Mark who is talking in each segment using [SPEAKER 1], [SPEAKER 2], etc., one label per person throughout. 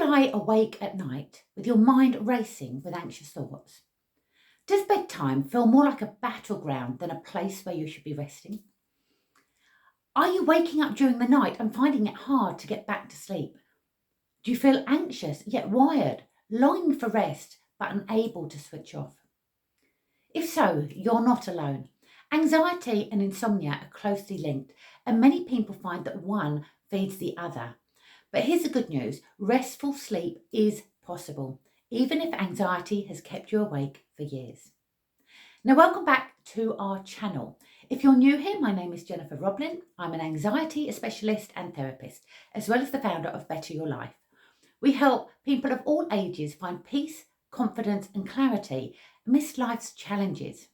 [SPEAKER 1] lie awake at night with your mind racing with anxious thoughts? Does bedtime feel more like a battleground than a place where you should be resting? Are you waking up during the night and finding it hard to get back to sleep? Do you feel anxious yet wired, longing for rest but unable to switch off? If so, you're not alone. Anxiety and insomnia are closely linked, and many people find that one feeds the other. But here's the good news: restful sleep is possible, even if anxiety has kept you awake for years. Now, welcome back to our channel. If you're new here, my name is Jennifer Roblin. I'm an anxiety specialist and therapist, as well as the founder of Better Your Life. We help people of all ages find peace, confidence and clarity amidst life's challenges.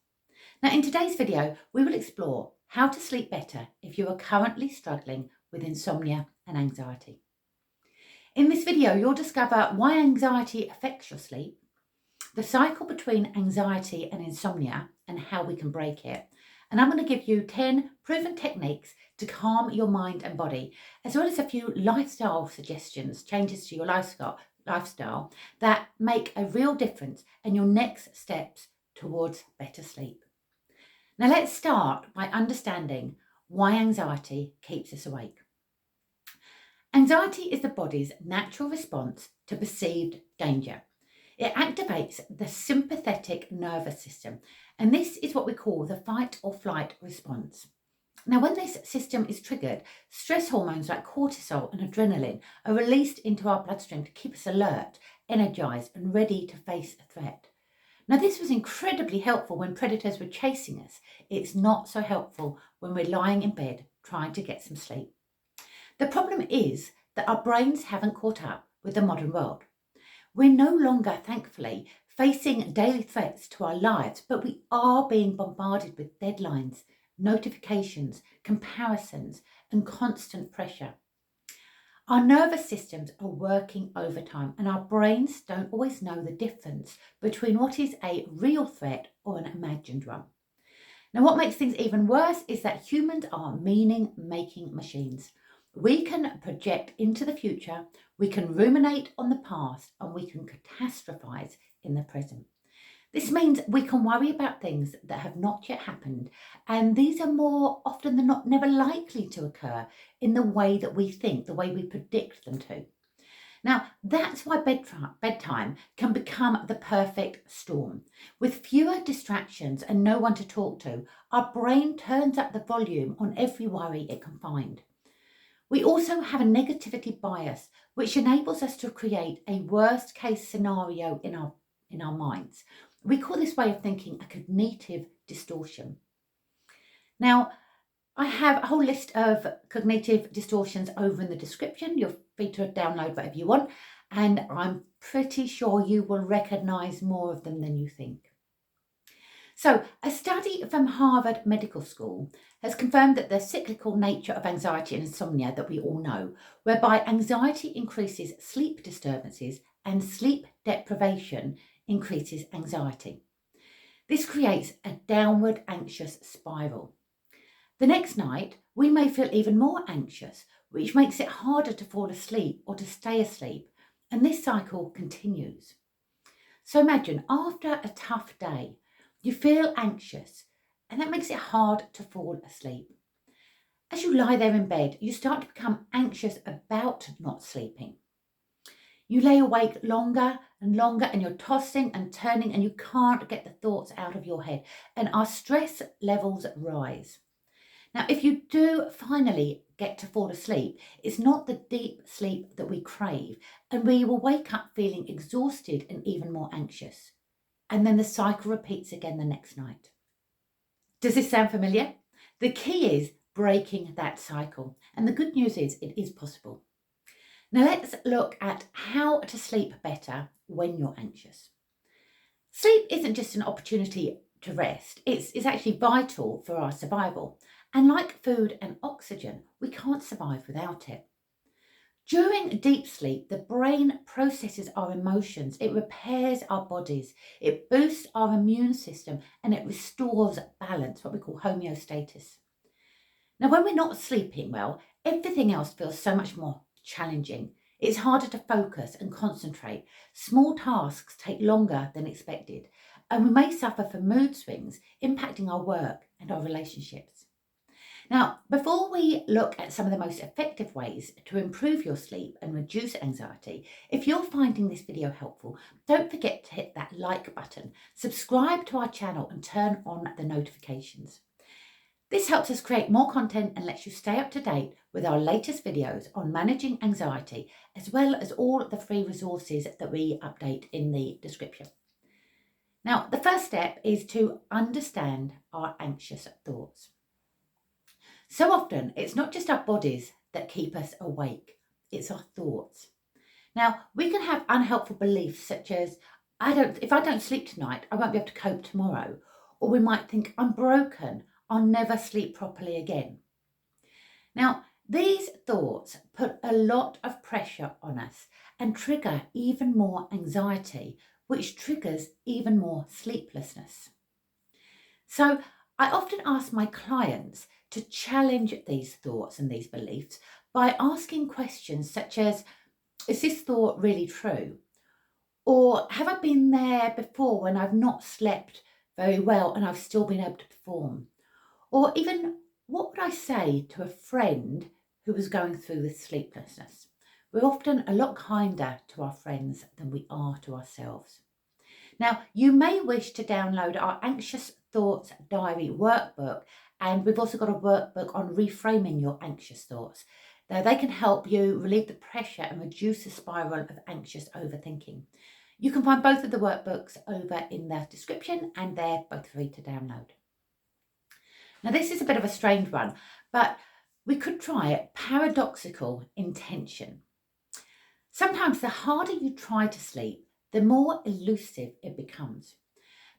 [SPEAKER 1] Now, in today's video, we will explore how to sleep better if you are currently struggling with insomnia and anxiety. In this video, you'll discover why anxiety affects your sleep, the cycle between anxiety and insomnia and how we can break it. And I'm going to give you 10 proven techniques to calm your mind and body, as well as a few lifestyle suggestions, changes to your lifestyle that make a real difference in your next steps towards better sleep. Now let's start by understanding why anxiety keeps us awake. Anxiety is the body's natural response to perceived danger. It activates the sympathetic nervous system, and this is what we call the fight or flight response. Now, when this system is triggered, stress hormones like cortisol and adrenaline are released into our bloodstream to keep us alert, energized, and ready to face a threat. Now, this was incredibly helpful when predators were chasing us. It's not so helpful when we're lying in bed trying to get some sleep. The problem is that our brains haven't caught up with the modern world. We're no longer, thankfully, facing daily threats to our lives, but we are being bombarded with deadlines, notifications, comparisons, and constant pressure. Our nervous systems are working overtime, and our brains don't always know the difference between what is a real threat or an imagined one. Now, what makes things even worse is that humans are meaning-making machines. We can project into the future, we can ruminate on the past, and we can catastrophize in the present. This means we can worry about things that have not yet happened, and these are more often than not never likely to occur in the way that we think, the way we predict them to. Now, that's why bedtime can become the perfect storm. With fewer distractions and no one to talk to, our brain turns up the volume on every worry it can find. We also have a negativity bias, which enables us to create a worst case scenario in our minds. We call this way of thinking a cognitive distortion. Now, I have a whole list of cognitive distortions over in the description. You're free to download whatever you want, and I'm pretty sure you will recognize more of them than you think. So, a study from Harvard Medical School has confirmed that the cyclical nature of anxiety and insomnia that we all know, whereby anxiety increases sleep disturbances and sleep deprivation increases anxiety. This creates a downward anxious spiral. The next night, we may feel even more anxious, which makes it harder to fall asleep or to stay asleep, and this cycle continues. So imagine, after a tough day, you feel anxious, and that makes it hard to fall asleep. As you lie there in bed, you start to become anxious about not sleeping. You lay awake longer and longer, and you're tossing and turning, and you can't get the thoughts out of your head, and our stress levels rise. Now, if you do finally get to fall asleep, it's not the deep sleep that we crave, and we will wake up feeling exhausted and even more anxious. And then the cycle repeats again the next night. Does this sound familiar? The key is breaking that cycle. And the good news is it is possible. Now let's look at how to sleep better when you're anxious. Sleep isn't just an opportunity to rest. It's actually vital for our survival. And like food and oxygen, we can't survive without it. During deep sleep, the brain processes our emotions, it repairs our bodies, it boosts our immune system, and it restores balance, what we call homeostasis. Now, when we're not sleeping well, everything else feels so much more challenging. It's harder to focus and concentrate. Small tasks take longer than expected, and we may suffer from mood swings impacting our work and our relationships. Now, before we look at some of the most effective ways to improve your sleep and reduce anxiety, if you're finding this video helpful, don't forget to hit that like button, subscribe to our channel and turn on the notifications. This helps us create more content and lets you stay up to date with our latest videos on managing anxiety, as well as all of the free resources that we update in the description. Now, the first step is to understand our anxious thoughts. So often, it's not just our bodies that keep us awake, it's our thoughts. Now, we can have unhelpful beliefs such as, if I don't sleep tonight, I won't be able to cope tomorrow. Or we might think, I'm broken, I'll never sleep properly again. Now, these thoughts put a lot of pressure on us and trigger even more anxiety, which triggers even more sleeplessness. So I often ask my clients to challenge these thoughts and these beliefs by asking questions such as, is this thought really true? Or have I been there before when I've not slept very well and I've still been able to perform? Or even, what would I say to a friend who was going through this sleeplessness? We're often a lot kinder to our friends than we are to ourselves. Now, you may wish to download our Anxious Thoughts Diary workbook, and we've also got a workbook on reframing your anxious thoughts. Now, they can help you relieve the pressure and reduce the spiral of anxious overthinking. You can find both of the workbooks over in the description, and they're both free to download. Now, this is a bit of a strange one, but we could try paradoxical intention. Sometimes the harder you try to sleep, the more elusive it becomes.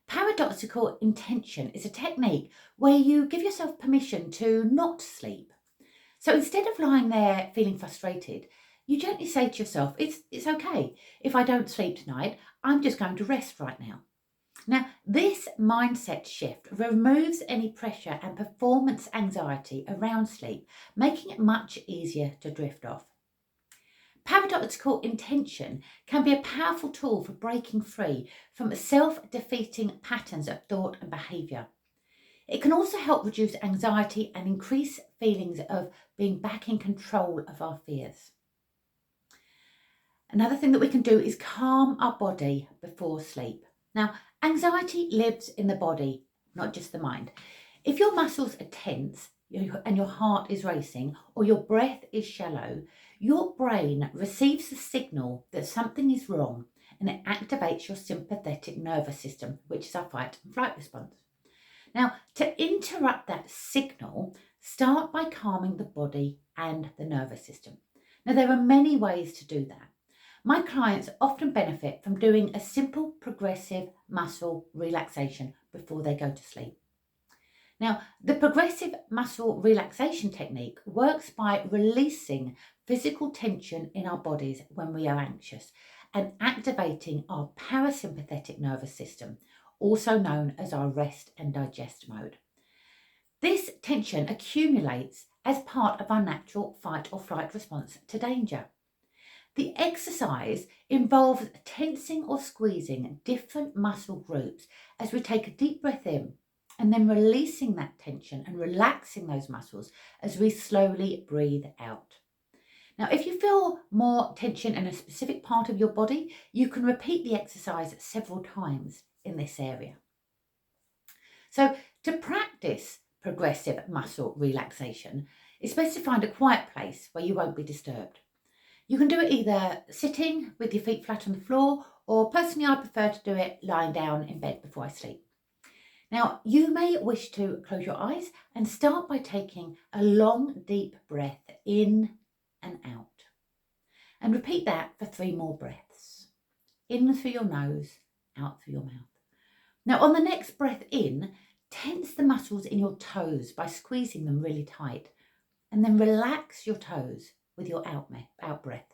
[SPEAKER 1] Paradoxical intention is a technique where you give yourself permission to not sleep. So instead of lying there feeling frustrated, you gently say to yourself, it's okay. If I don't sleep tonight, I'm just going to rest right now. Now, this mindset shift removes any pressure and performance anxiety around sleep, making it much easier to drift off. Paradoxical intention can be a powerful tool for breaking free from self-defeating patterns of thought and behaviour. It can also help reduce anxiety and increase feelings of being back in control of our fears. Another thing that we can do is calm our body before sleep. Now, anxiety lives in the body, not just the mind. If your muscles are tense and your heart is racing or your breath is shallow, your brain receives the signal that something is wrong and it activates your sympathetic nervous system, which is our fight and flight response. Now, to interrupt that signal, start by calming the body and the nervous system. Now, there are many ways to do that. My clients often benefit from doing a simple progressive muscle relaxation before they go to sleep. Now, the progressive muscle relaxation technique works by releasing physical tension in our bodies when we are anxious and activating our parasympathetic nervous system, also known as our rest and digest mode. This tension accumulates as part of our natural fight or flight response to danger. The exercise involves tensing or squeezing different muscle groups as we take a deep breath in and then releasing that tension and relaxing those muscles as we slowly breathe out. Now, if you feel more tension in a specific part of your body, you can repeat the exercise several times in this area. So to practice progressive muscle relaxation, it's best to find a quiet place where you won't be disturbed. You can do it either sitting with your feet flat on the floor, or personally I prefer to do it lying down in bed before I sleep. Now, you may wish to close your eyes and start by taking a long, deep breath in and out. And repeat that for 3 more breaths. In through your nose, out through your mouth. Now, on the next breath in, tense the muscles in your toes by squeezing them really tight. And then relax your toes with your out breath.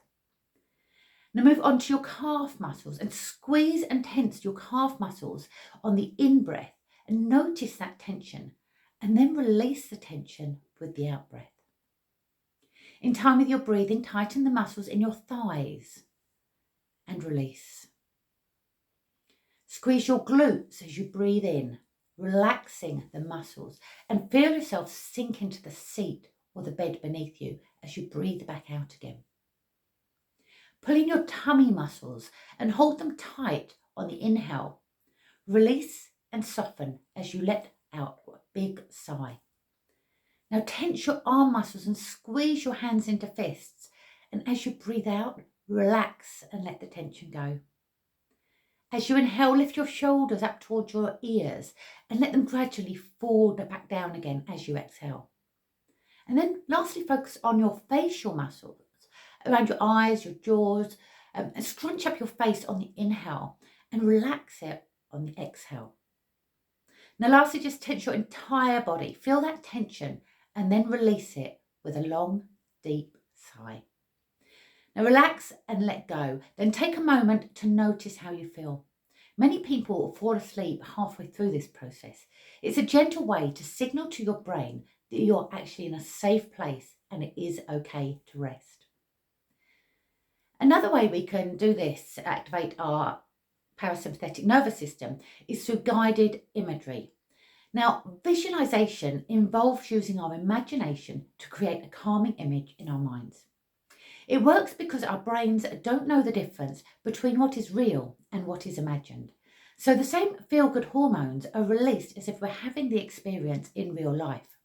[SPEAKER 1] Now move on to your calf muscles and squeeze and tense your calf muscles on the in-breath and notice that tension and then release the tension with the out-breath. In time with your breathing, tighten the muscles in your thighs and release. Squeeze your glutes as you breathe in, relaxing the muscles, and feel yourself sink into the seat or the bed beneath you as you breathe back out again. Pull in your tummy muscles and hold them tight on the inhale. Release and soften as you let out a big sigh. Now tense your arm muscles and squeeze your hands into fists. And as you breathe out, relax and let the tension go. As you inhale, lift your shoulders up towards your ears and let them gradually fall back down again as you exhale. And then lastly, focus on your facial muscles around your eyes, your jaws, and scrunch up your face on the inhale and relax it on the exhale. Now lastly, just tense your entire body. Feel that tension and then release it with a long, deep sigh. Now relax and let go. Then take a moment to notice how you feel. Many people fall asleep halfway through this process. It's a gentle way to signal to your brain that you're actually in a safe place and it is okay to rest. Another way we can do this to activate our parasympathetic nervous system is through guided imagery. Now, visualization involves using our imagination to create a calming image in our minds. It works because our brains don't know the difference between what is real and what is imagined. So the same feel-good hormones are released as if we're having the experience in real life.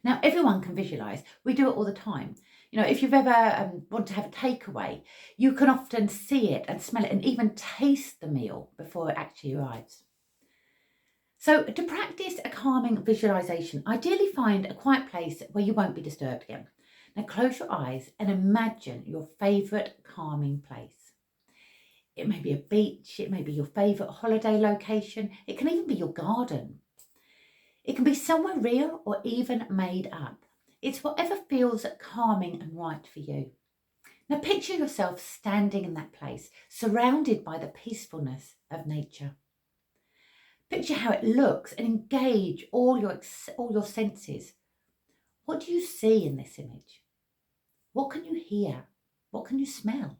[SPEAKER 1] Now, everyone can visualize. We do it all the time. You know, if you've ever want to have a takeaway, you can often see it and smell it and even taste the meal before it actually arrives. So to practice a calming visualization, ideally find a quiet place where you won't be disturbed again. Now close your eyes and imagine your favourite calming place. It may be a beach, it may be your favourite holiday location, it can even be your garden. It can be somewhere real or even made up. It's whatever feels calming and right for you. Now picture yourself standing in that place, surrounded by the peacefulness of nature. Picture how it looks and engage all your senses. What do you see in this image? What can you hear? What can you smell?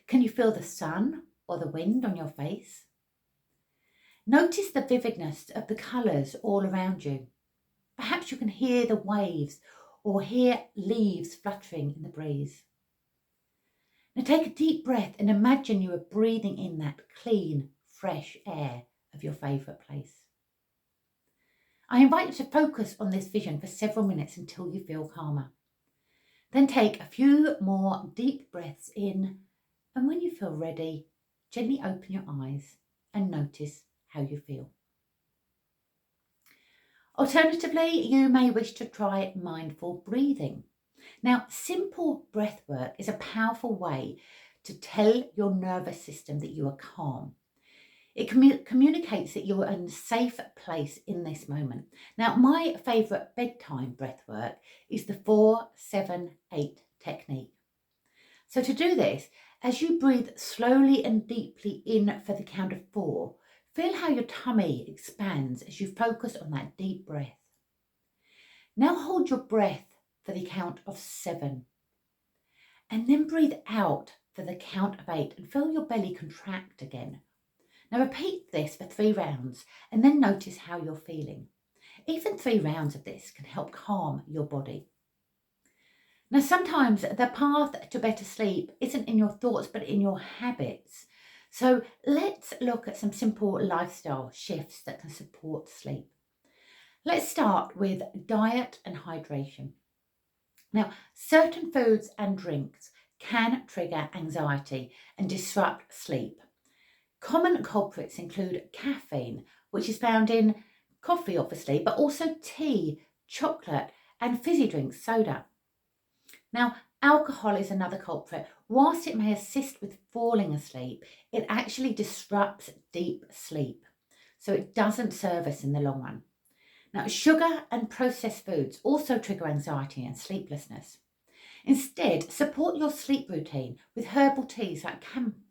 [SPEAKER 1] Can you feel the sun or the wind on your face? Notice the vividness of the colours all around you. Perhaps you can hear the waves or hear leaves fluttering in the breeze. Now take a deep breath and imagine you are breathing in that clean, fresh air of your favourite place. I invite you to focus on this vision for several minutes until you feel calmer. Then take a few more deep breaths in, and when you feel ready, gently open your eyes and notice how you feel. Alternatively, you may wish to try mindful breathing. Now, simple breath work is a powerful way to tell your nervous system that you are calm. It communicates that you're in a safe place in this moment. Now, my favourite bedtime breath work is the 4-7-8 technique. So to do this, as you breathe slowly and deeply in for the count of 4, feel how your tummy expands as you focus on that deep breath. Now hold your breath for the count of 7. And then breathe out for the count of 8 and feel your belly contract again. Now repeat this for 3 rounds and then notice how you're feeling. Even 3 rounds of this can help calm your body. Now sometimes the path to better sleep isn't in your thoughts but in your habits. So let's look at some simple lifestyle shifts that can support sleep. Let's start with diet and hydration. Now certain foods and drinks can trigger anxiety and disrupt sleep. Common culprits include caffeine, which is found in coffee obviously, but also tea, chocolate and fizzy drinks, soda. Now, alcohol is another culprit. Whilst it may assist with falling asleep, it actually disrupts deep sleep. So it doesn't serve us in the long run. Now, sugar and processed foods also trigger anxiety and sleeplessness. Instead, support your sleep routine with herbal teas like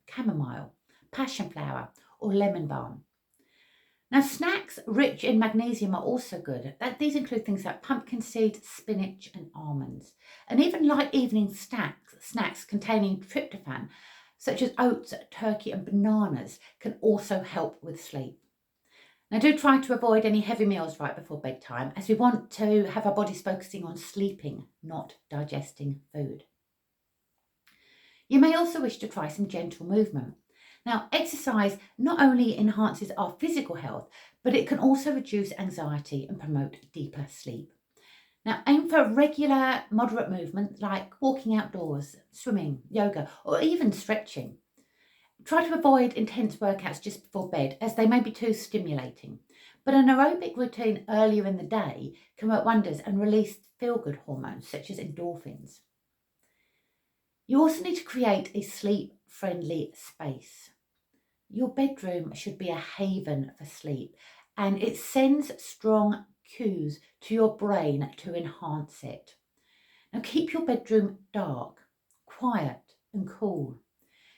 [SPEAKER 1] chamomile, passion flower or lemon balm. Now, snacks rich in magnesium are also good. These include things like pumpkin seeds, spinach, and almonds. And even light evening snacks containing tryptophan, such as oats, turkey, and bananas, can also help with sleep. Now, do try to avoid any heavy meals right before bedtime, as we want to have our bodies focusing on sleeping, not digesting food. You may also wish to try some gentle movement. Now, exercise not only enhances our physical health, but it can also reduce anxiety and promote deeper sleep. Now, aim for regular, moderate movement like walking outdoors, swimming, yoga, or even stretching. Try to avoid intense workouts just before bed, as they may be too stimulating. But an aerobic routine earlier in the day can work wonders and release feel-good hormones such as endorphins. You also need to create a sleep-friendly space. Your bedroom should be a haven for sleep, and it sends strong cues to your brain to enhance it. Now, keep your bedroom dark, quiet, and cool.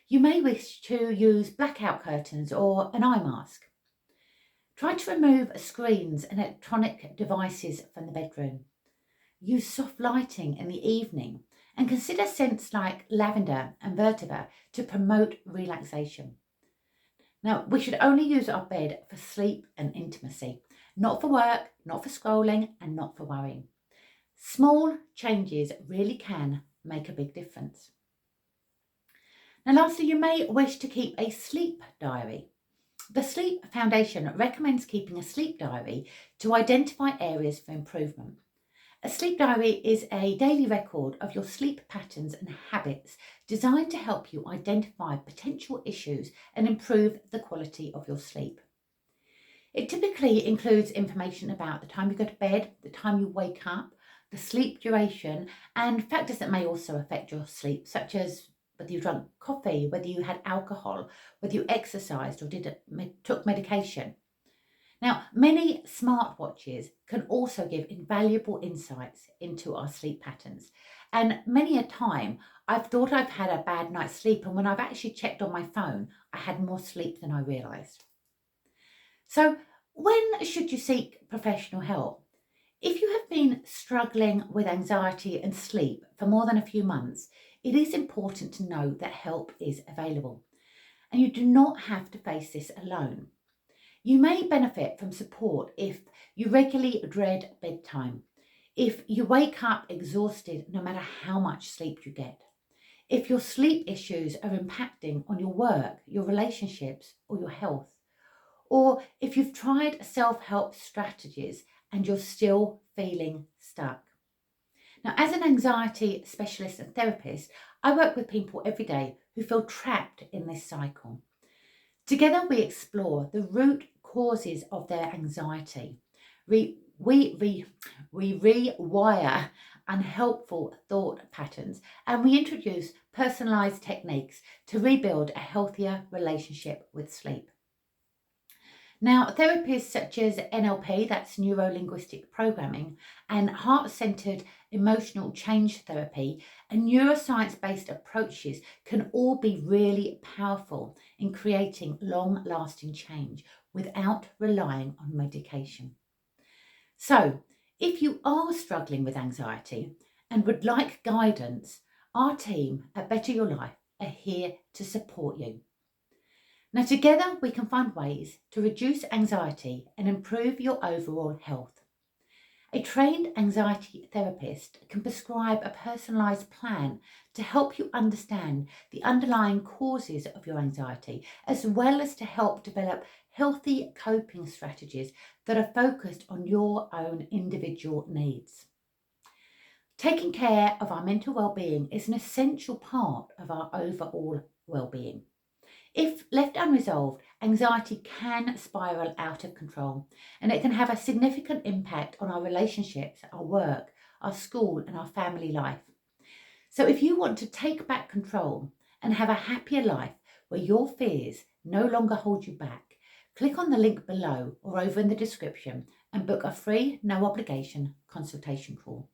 [SPEAKER 1] You may wish to use blackout curtains or an eye mask. Try to remove screens and electronic devices from the bedroom. Use soft lighting in the evening and consider scents like lavender and vetiver to promote relaxation. Now, we should only use our bed for sleep and intimacy, not for work, not for scrolling, and not for worrying. Small changes really can make a big difference. Now, lastly, you may wish to keep a sleep diary. The Sleep Foundation recommends keeping a sleep diary to identify areas for improvement. A sleep diary is a daily record of your sleep patterns and habits designed to help you identify potential issues and improve the quality of your sleep. It typically includes information about the time you go to bed, the time you wake up, the sleep duration, and factors that may also affect your sleep, such as whether you drank coffee, whether you had alcohol, whether you exercised or took medication. Now, many smartwatches can also give invaluable insights into our sleep patterns. And many a time, I've thought I've had a bad night's sleep, and when I've actually checked on my phone, I had more sleep than I realised. So, when should you seek professional help? If you have been struggling with anxiety and sleep for more than a few months, it is important to know that help is available. And you do not have to face this alone. You may benefit from support if you regularly dread bedtime, if you wake up exhausted no matter how much sleep you get, if your sleep issues are impacting on your work, your relationships, or your health, or if you've tried self-help strategies and you're still feeling stuck. Now, as an anxiety specialist and therapist, I work with people every day who feel trapped in this cycle. Together, we explore the root causes of their anxiety. We rewire unhelpful thought patterns, and we introduce personalised techniques to rebuild a healthier relationship with sleep. Now, therapies such as NLP, that's neuro-linguistic programming, and heart-centered emotional change therapy and neuroscience-based approaches can all be really powerful in creating long-lasting change without relying on medication. So, if you are struggling with anxiety and would like guidance, our team at Better Your Life are here to support you. Now, together we can find ways to reduce anxiety and improve your overall health. A trained anxiety therapist can prescribe a personalised plan to help you understand the underlying causes of your anxiety, as well as to help develop healthy coping strategies that are focused on your own individual needs. Taking care of our mental well-being is an essential part of our overall well-being. If left unresolved, anxiety can spiral out of control, and it can have a significant impact on our relationships, our work, our school, and our family life. So if you want to take back control and have a happier life where your fears no longer hold you back, click on the link below or over in the description and book a free, no obligation consultation call.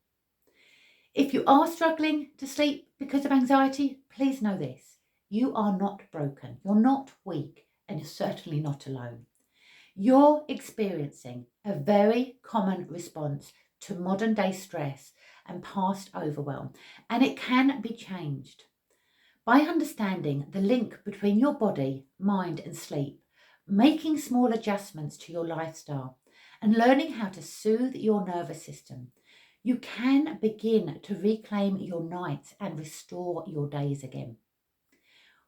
[SPEAKER 1] If you are struggling to sleep because of anxiety, please know this. You are not broken, you're not weak, and you're certainly not alone. You're experiencing a very common response to modern day stress and past overwhelm, and it can be changed. By understanding the link between your body, mind, and sleep, making small adjustments to your lifestyle, and learning how to soothe your nervous system, you can begin to reclaim your nights and restore your days again.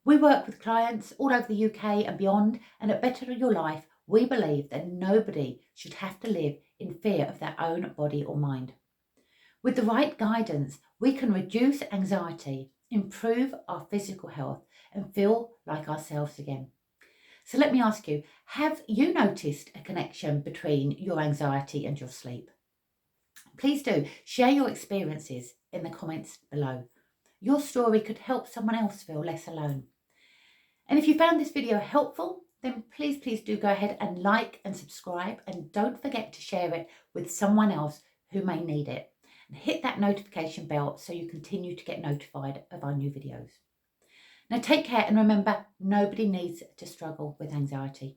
[SPEAKER 1] We work with clients all over the UK and beyond, and at Better Your Life, we believe that nobody should have to live in fear of their own body or mind. With the right guidance, we can reduce anxiety, improve our physical health, and feel like ourselves again. So let me ask you, have you noticed a connection between your anxiety and your sleep? Please do share your experiences in the comments below. Your story could help someone else feel less alone. And if you found this video helpful, then please do go ahead and like and subscribe, and don't forget to share it with someone else who may need it. And hit that notification bell so you continue to get notified of our new videos. Now take care, and remember, nobody needs to struggle with anxiety.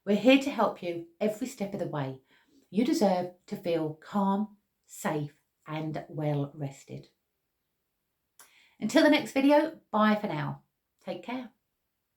[SPEAKER 1] We're here to help you every step of the way. You deserve to feel calm, safe, and well rested. Until the next video, bye for now. Take care.